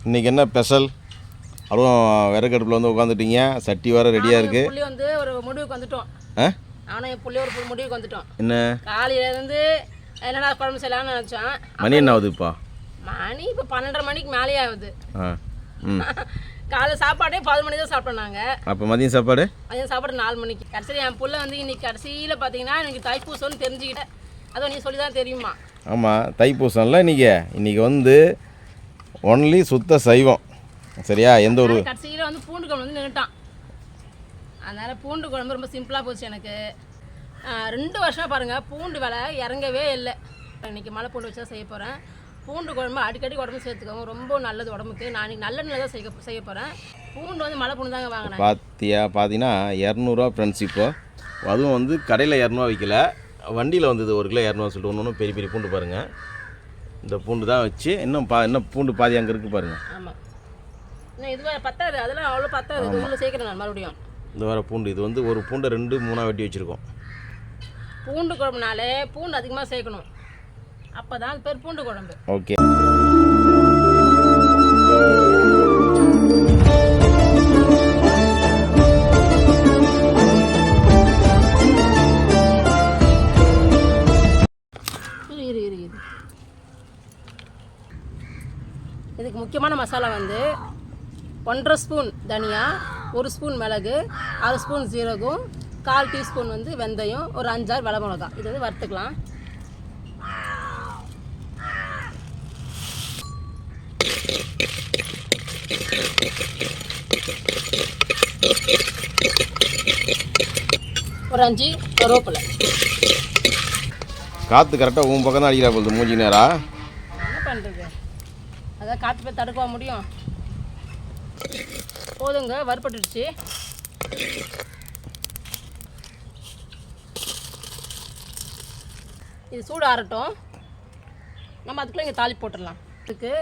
இன்றைக்கி என்ன ஸ்பெஷல்? அதுவும் விறகடுப்பில் வந்து உட்காந்துட்டீங்க, சட்டி வேறு ரெடியாக இருக்குது. புள்ளி வந்து ஒரு முடிவுக்கு வந்துட்டோம். நானும் என் புள்ளி ஒரு முடிவுக்கு வந்துட்டோம். என்ன? காலையிலேருந்து என்னடா குழம்பு செய்யலாம்னு நினச்சோம். மணி என்ன ஆகுது இப்போ? மணி இப்போ 12:30 மணிக்கு மேலேயே ஆகுது. காலை சாப்பாடே 10 மணி தான் சாப்பிட்டோம் நாங்கள். அப்போ மதியம் சாப்பாடு? மதியம் சாப்பாடு 4 மணிக்கு. கடைசியில் என் புள்ள வந்து இன்னைக்கு கடைசியில் பார்த்தீங்கன்னா எனக்கு தைப்பூசம்னு தெரிஞ்சுக்கிட்டேன். அதுவும் நீ சொல்லி தான் தெரியுமா? ஆமாம், தைப்பூசம்ல இன்றைக்கி வந்து ஒன்லி சுத்த சைவம். சரியா? எந்த ஒரு கடைசியில் வந்து பூண்டு குழம்பு வந்து நின்றுட்டான். அதனால் பூண்டு குழம்பு ரொம்ப சிம்பிளாக போச்சு எனக்கு. 2 வருஷமாக பாருங்கள் பூண்டு விலை இறங்கவே இல்லை. இன்றைக்கி மலை பூண்டு வச்சு தான் செய்ய போகிறேன். பூண்டு குழம்பு அடிக்கடி உடம்பு சேர்த்துக்கோங்க, ரொம்ப நல்லது உடம்புக்கு. நான் இன்றைக்கி நல்லெண்ணில் தான் செய்ய போகிறேன். பூண்டு வந்து மலை பூண்டு தாங்க வாங்கினேன். பார்த்தீங்கன்னா 200 ஃப்ரெண்ட்ஸ். இப்போ அதுவும் வந்து கடையில் 200 விற்கல, வண்டியில் வந்தது 1 கிலோ 200 சொல்லிட்டு ஒன்று பெரிய பெரிய பூண்டு பாருங்கள். இந்த பூண்டு தான் வச்சு இன்னும் பூண்டு பாதி அங்கே இருக்குது பாருங்கள். ஆமாம், இன்னும் இது பத்தாது, அதெல்லாம் அவ்வளோ பத்தாது. இதில் சேர்க்குறேன் நான் மறுபடியும். இந்த வர பூண்டு இது வந்து ஒரு பூண்டை 2-3 வெட்டி வச்சுருக்கோம். பூண்டு குழம்புனாலே பூண்டு அதிகமாக சேர்க்கணும், அப்போ தான் அது பேர் பூண்டு குழம்பு. ஓகே. இதுக்கு முக்கியமான மசாலா வந்து 1.5 ஸ்பூன் தனியா, 1 ஸ்பூன் மிளகு, 1/2 ஸ்பூன் ஜீரகம், 1/4 டீஸ்பூன் வந்து வெந்தயம், ஒரு 5-6 வெள்ளை மிளகா. இது வந்து வறுத்துக்கலாம். ஒரு 5 கருவேப்பிலை. காற்று கரெக்டாக உன் பக்கம் தான் அடிக்கிறா போகுது மூஞ்சி நேரா. என்ன பண்ணுறது, அதான் காற்று போய் தடுக்க முடியும். போதுங்க, வறுப்பட்டுடுச்சு. இது சூடு ஆறட்டும், நம்ம அதுக்குள்ளே இங்கே தாளிப்பு போட்டுடலாம். இதுக்கு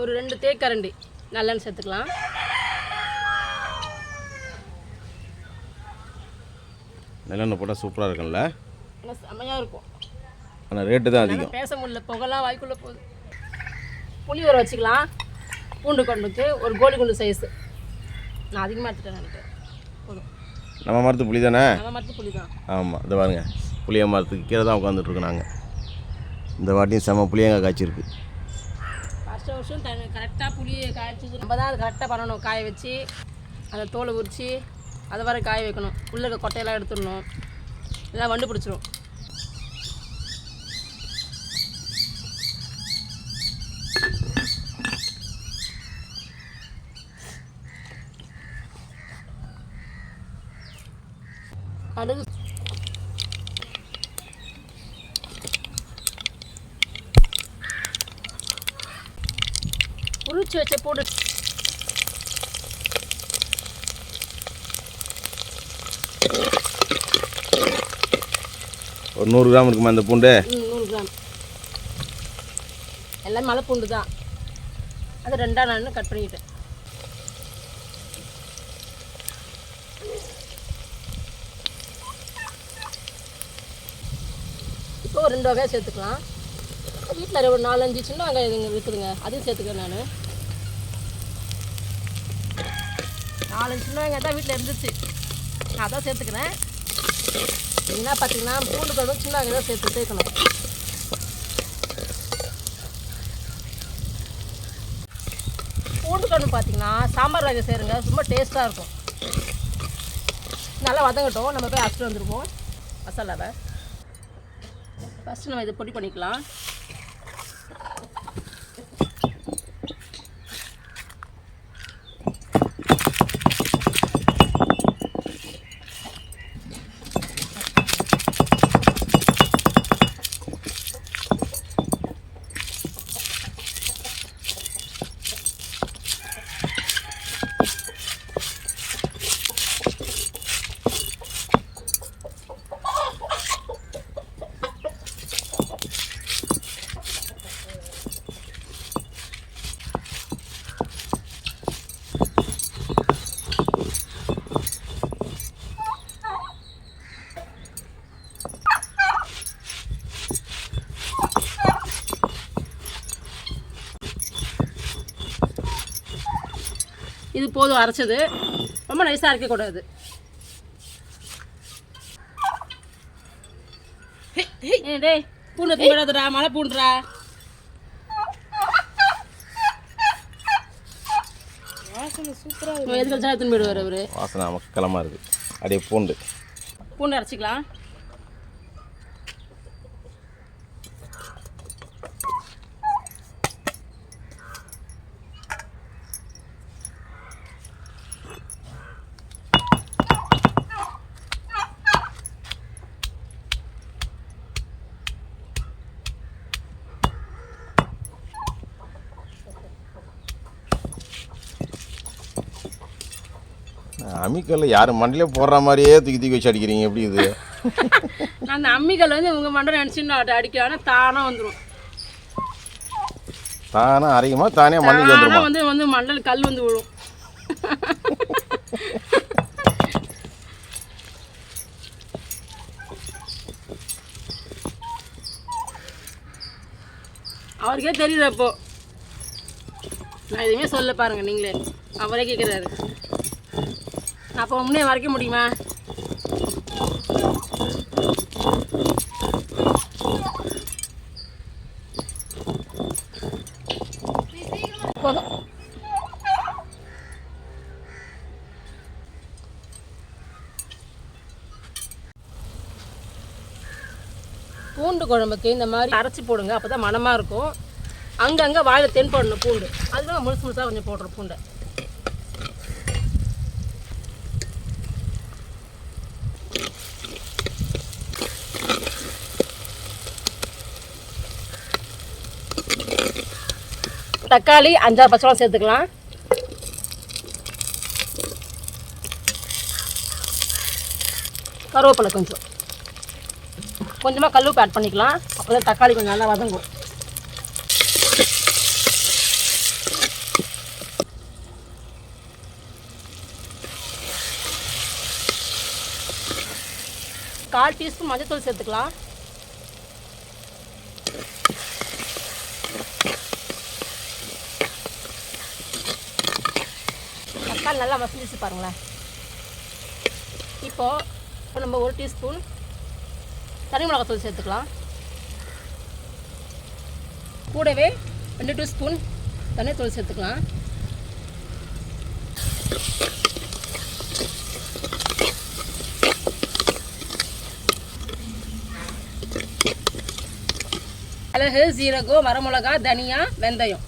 ஒரு 2 தேக்கரண்டி நல்லெண்ணெய் சேர்த்துக்கலாம். நல்லெண்ணெய் போட்டால் சூப்பராக இருக்கும்ல? செம்மையாக இருக்கும். ஆனால் ரேட்டு தான் அதிகம். பேச முடியல, புகழாக வாய்க்குள்ளே போகுது. புளி ஊற வச்சுக்கலாம். பூண்டு குழம்புக்கு ஒரு கோழி குண்டு சைஸு. நான் அதிகமாக எடுத்துட்டேன் நினைக்கிறேன். போதும். நம்ம மரத்து புளி தானே? நம்ம மரத்து புளி தான். ஆமாம், இதை பாருங்க, புளிய மரத்துக்கு கீழே தான் உட்காந்துட்ருக்கோம் நாங்கள். இந்த வாட்டியும் செம்ம புளியங்காய் காய்ச்சிருக்கு. வருஷம் கரெக்டாக புளியை காய்ச்சி நம்ம தான் அது கரெக்டாக பண்ணணும். காய வச்சு அதை தோலை உரித்து அதை வர காய வைக்கணும். உள்ளே இருக்க கொட்டையெல்லாம் எடுத்துடணும், எல்லாம் வண்டு பிடிச்சிரும். கடுகு, உரிச்சு வச்ச பூண்டு, ஒரு 100 கிராம் இருக்குமா அந்த பூண்டு? 100 கிராம். எல்லாம் மலை பூண்டு தான். அது 2ஆக நான் கட் பண்ணிக்கிட்டேன். இப்போ ஒரு 2 வகையாக சேர்த்துக்கலாம். வீட்டில் ஒரு 4-5 சின்ன வெங்காயம் இருக்குதுங்க, அதையும் சேர்த்துக்கிறேன் நான். 4 சின்ன வெங்காயம் தான் வீட்டில் இருந்துச்சு, நான் அதான் சேர்த்துக்கிறேன். என்ன பார்த்தீங்கன்னா பூண்டு குழம்பு சின்ன வெங்காயம் தான் சேர்க்கணும். பூண்டு குழம்பு பார்த்தீங்கன்னா சாம்பார் வகை சேருங்க, ரொம்ப டேஸ்ட்டாக இருக்கும். நல்லா வதங்கட்டும், நம்ம போய் அரைச்சிட்டு வந்துருவோம் மசாலாவை. ஃபஸ்ட்டு நம்ம இதை பொடி பண்ணிக்கலாம். இது போதும் அரைச்சது, ரொம்ப நைஸாக அரைக்கக்கூடாது. டேய் பூண்டு போடாதடா, மழை பூண்டுறா. சூப்பராக எதுக்கு எடுத்துன்னு போயிடுவார் அவர். வாசனை மக்களமாக இருக்குது. அப்படியே பூண்டு அரைச்சிக்கலாம். அம்மிக்கல்ல யார் மண்டிலே போடுற மாதிரியே தூக்கி வச்சு அடிக்கிறீங்க, எப்படி இது? அந்த அம்மிக்கல் வந்து உங்கள் மண்டை நினச்சின்னு அடிக்கலாம், தானாக வந்துடும். தானே அரைக்குமா தானே மண்ணில் வந்துடுமா? வந்து மண்டல் கல் வந்து விழும். அவருக்கே தெரியுது. அப்போ நான் எதுவுமே சொல்ல பாருங்க, நீங்களே அவரே கேட்குறாரு. அப்போ முன்னே மறைக்க முடியுமா? போதும். பூண்டு குழம்புக்கு இந்த மாதிரி அரைச்சி போடுங்க, அப்போ தான் மணமாக இருக்கும். அங்கங்கே வாயில் தென்படணும் பூண்டு, அதுதான் முழுசாக கொஞ்சம் போடுறோம் பூண்டை. தக்காளி 5-6 பச்சை மிளகாய் சேர்த்துக்கலாம். கருவேப்பிலை கொஞ்சமாக கல்லுப்பு ஆட் பண்ணிக்கலாம், அப்போ தான் தக்காளி கொஞ்சம் நல்லா வதங்கும். கால் டீஸ்பூன் மஞ்சள்தூள் சேர்த்துக்கலாம். தக்காளி நல்லா மசிச்சு பாருங்களேன். இப்போ நம்ம 1 டீஸ்பூன் தனி மிளகாத்தூள் சேர்த்துக்கலாம். கூடவே 2 டீஸ்பூன் தனித்தூள் சேர்த்துக்கலாம். மிளகு, சீரகம், வரமிளகா, தனியா, வெந்தயம்.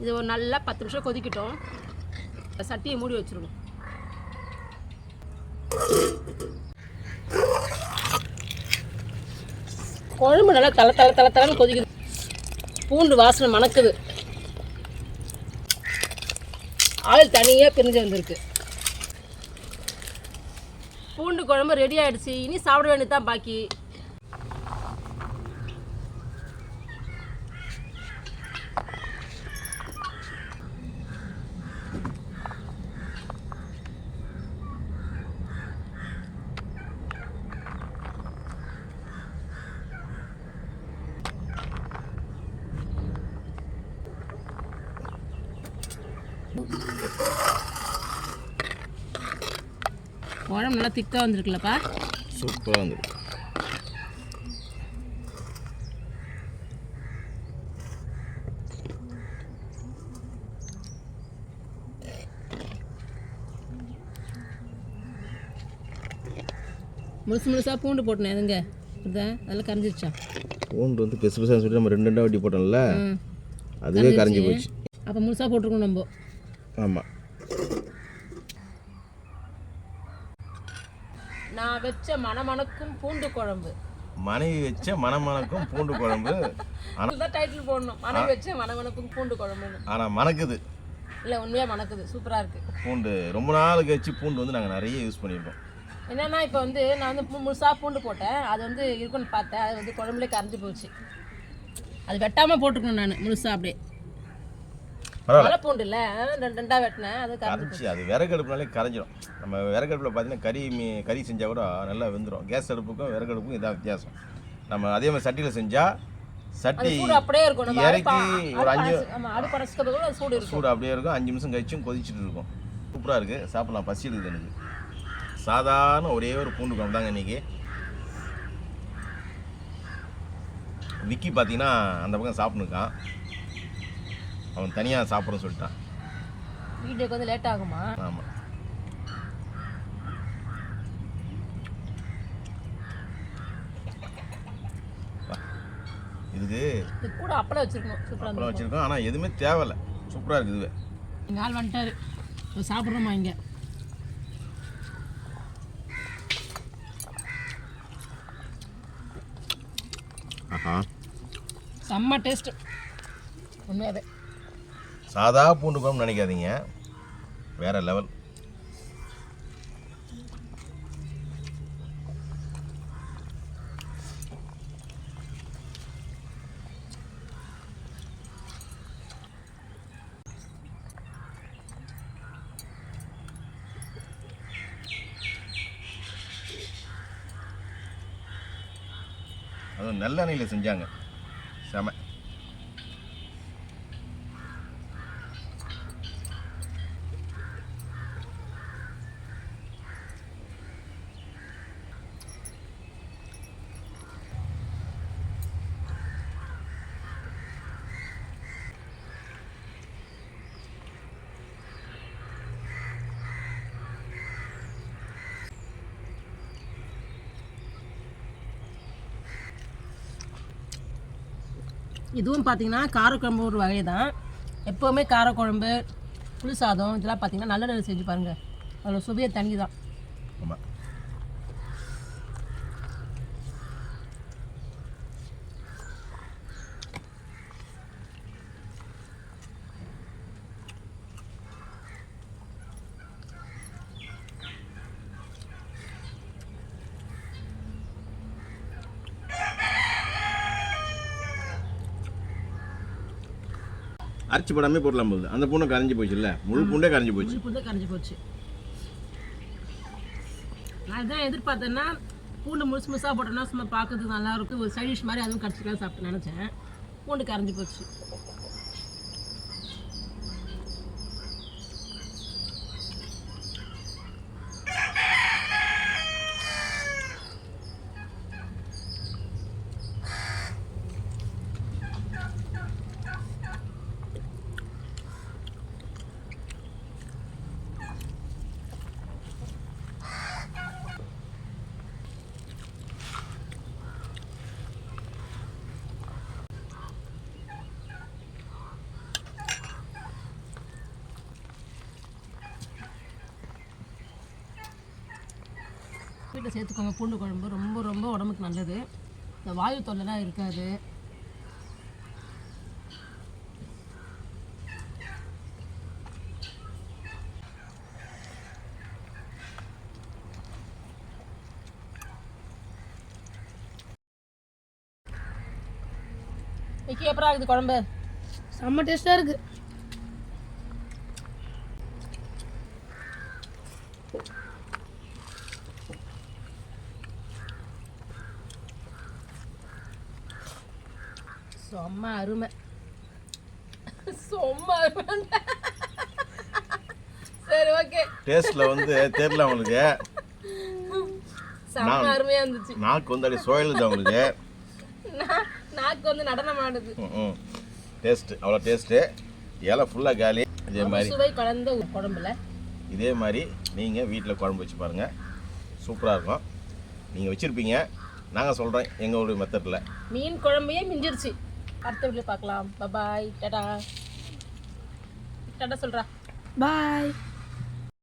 இது ஒரு நல்லா 10 நிமிஷம் கொதிக்கட்டும். சட்டியை மூடி வச்சுருவோம். குழம்பு நல்லா தலை கொதிக்குது. பூண்டு வாசனை மணக்குது. ஆயில் தனியாக பிரிஞ்சு வந்திருக்கு. பூண்டு குழம்பு ரெடி ஆகிடுச்சு. இனி சாப்பிட வேண்டியது தான் பாக்கி. குழம்பு நல்லா திக்காக வந்துருக்குல்லப்பா. சூப்பராக வந்துருக்கு. முழுசாக பூண்டு போட்டேன். எதுங்க இதுதான் அதெல்லாம் கரைஞ்சிருச்சா? பூண்டு வந்து பெருசு பெருசாக சொல்லிட்டு நம்ம 2 வெட்டி போட்டோம்ல, அதுவே கரைஞ்சி போச்சு. அப்போ முழுசாக போட்டிருக்கோம் நம்ம. ஆமாம். நான் வச்ச மணமணக்கும் பூண்டு குழம்பு. மனைவி வச்ச மணமணக்கும் பூண்டு குழம்பு. அதுதான் டைட்டில் போடணும், மனைவி வச்ச மணமணக்கும் பூண்டு குழம்புன்னு. ஆனால் மணக்குது. இல்லை உண்மையாக மணக்குது, சூப்பராக இருக்குது. பூண்டு ரொம்ப நாள் கழிச்சு பூண்டு வந்து நாங்கள் நிறைய யூஸ் பண்ணியிருக்கோம். என்னென்னா இப்போ வந்து நான் வந்து முழுசாக பூண்டு போட்டேன், அது வந்து இருக்குன்னு பார்த்தேன், அது வந்து குழம்புலே கரைஞ்சி போச்சு. அது வெட்டாமல் போட்டுக்கணும் நான் முழுசாக அப்படியே. மலை பூண்டு இல்லை, ரெண்டாக வெட்டினேன், அது கரைஞ்சி அது விறகடுப்புனாலே கரைஞ்சிடும். நம்ம விறகடுப்பில் பார்த்தீங்கன்னா கறி செஞ்சால் கூட நல்லா வெந்துடும். கேஸ் அடுப்புக்கும் விறகடுப்புக்கும் இதான் வித்தியாசம். நம்ம அதே மாதிரி சட்டியில் செஞ்சால் சட்டி அப்படியே இருக்கும், இறக்கி ஒரு 5 சூடு அப்படியே இருக்கும். 5 நிமிஷம் கழிச்சும் கொதிச்சுட்டு இருக்கும். சூப்பராக இருக்குது, சாப்பிட்லாம். பசி எடுக்குது எனக்கு. சாதாரண ஒரே ஒரு பூண்டு குழம்பு தாங்க இன்றைக்கி. விக்கி பார்த்தீங்கன்னா அந்த பக்கம் சாப்பிட்ணுக்கான், அவன் தனியாக சாப்பிட்றன்னு சொல்லிட்டான். வீட்டுக்கு வந்து லேட் ஆகுமா? ஆமாம். இதுக்கு கூட அப்பளம் வச்சுருக்கணும், சூப்பராக வச்சுருக்கோம். ஆனால் எதுவுமே தேவையில்லை, சூப்பராக இருக்குது. இதுவே எங்கள் ஆள் வந்துட்டார், சாப்பிட்றோமா இங்கே. ஆஹா, செம்ம டேஸ்ட்டு உண்மையாகவே. சாதா பூண்டு குழம்பு நினைக்காதீங்க, வேற லெவல். அதுவும் நல்லெண்ணெயில் செஞ்சாங்க, செம. இதுவும் பார்த்தீங்கன்னா காரக்குழம்பு ஒரு வகை தான். எப்போவுமே காரக்குழம்பு, புளி சாதம் இதெல்லாம் பார்த்தீங்கன்னா நல்ல நெல் செஞ்சு பாருங்கள், அதில் சுவையை தனி தான். ஆமாம். அரைச்சி படாமே போடலாம் போகுது. அந்த பூண்டை கரைஞ்சி போச்சு இல்லை, முழு பூண்டே கரைஞ்சி போச்சு. கரைஞ்சி போச்சு. நான் இதான் எதிர்பார்த்தேன்னா பூண்டு முழுசு முழுசாக போட்டோன்னா சும்மா பார்க்கறதுக்கு நல்லா இருக்கும், ஒரு சைட் டிஷ் மாதிரி அதுவும் கரைச்சிக்கலாம் சாப்பிட்டு நினச்சேன். பூண்டு கரைஞ்சி போச்சு. வீட்டில் சேர்த்துக்கோங்க, பூண்டு குழம்பு ரொம்ப ரொம்ப உடம்புக்கு நல்லது. இந்த வாயு தொல்லைலாம் இருக்காது. விக்கி எப்படா இருக்குது குழம்பு? செம்ம டேஸ்ட்டாக இருக்குது. செம்ம அருமை, செம்ம அருமை. சரி ஓகே, டேஸ்ட்டில் வந்து தெரியல அவங்களுக்கு, செம்ம அருமையாக இருந்துச்சு. நாக்கு வந்து அப்படியே சோயலுது அவங்களுக்கு, நாக்கு வந்து நடனம் ஆடுது. டேஸ்ட்டு அவ்வளோ டேஸ்ட்டு, இலை ஃபுல்லாக காலி. இதே மாதிரி சுவை கலந்த குழம்புல இதே மாதிரி நீங்கள் வீட்டில் குழம்பு வச்சு பாருங்கள், சூப்பராக இருக்கும். நீங்கள் வச்சுருப்பீங்க, நாங்கள் சொல்கிறேன் எங்களுடைய மெத்தடில். மீன் குழம்பையே மிஞ்சிருச்சு. அடுத்த வீட்டில் பார்க்கலாம். பாய், டாடா டாடா சொல்கிறா. பாய்.